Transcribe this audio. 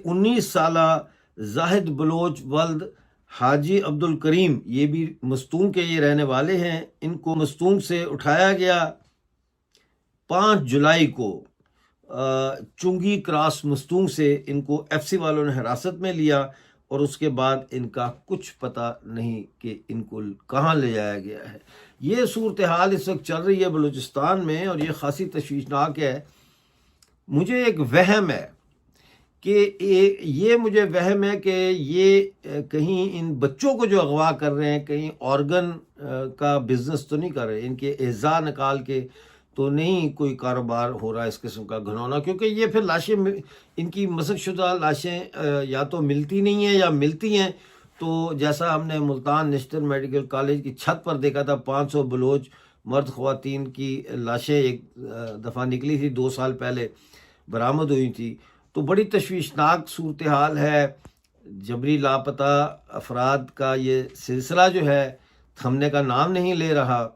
19 سالہ زاہد بلوچ ولد حاجی عبد الکریم، یہ بھی مستونگ کے یہ رہنے والے ہیں، ان کو مستونگ سے اٹھایا گیا 5 جولائی کو چنگی کراس مستونگ سے ان کو ایف سی والوں نے حراست میں لیا، اور اس کے بعد ان کا کچھ پتہ نہیں کہ ان کو کہاں لے جایا گیا ہے۔ یہ صورتحال اس وقت چل رہی ہے بلوچستان میں، اور یہ خاصی تشویشناک ہے۔ مجھے ایک وہم ہے کہ یہ کہیں ان بچوں کو جو اغوا کر رہے ہیں، کہیں آرگن کا بزنس تو نہیں کر رہے، ان کے اعضاء نکال کے تو نہیں کوئی کاروبار ہو رہا اس قسم کا گھنونا، کیونکہ یہ پھر لاشیں، ان کی مسخ شدہ لاشیں یا تو ملتی نہیں ہیں یا ملتی ہیں تو جیسا ہم نے ملتان نشتر میڈیکل کالج کی چھت پر دیکھا تھا، 500 بلوچ مرد خواتین کی لاشیں ایک دفعہ نکلی تھی 2 سال پہلے، برآمد ہوئی تھی۔ تو بڑی تشویشناک صورتحال ہے۔ جبری لاپتہ افراد کا یہ سلسلہ جو ہے تھمنے کا نام نہیں لے رہا۔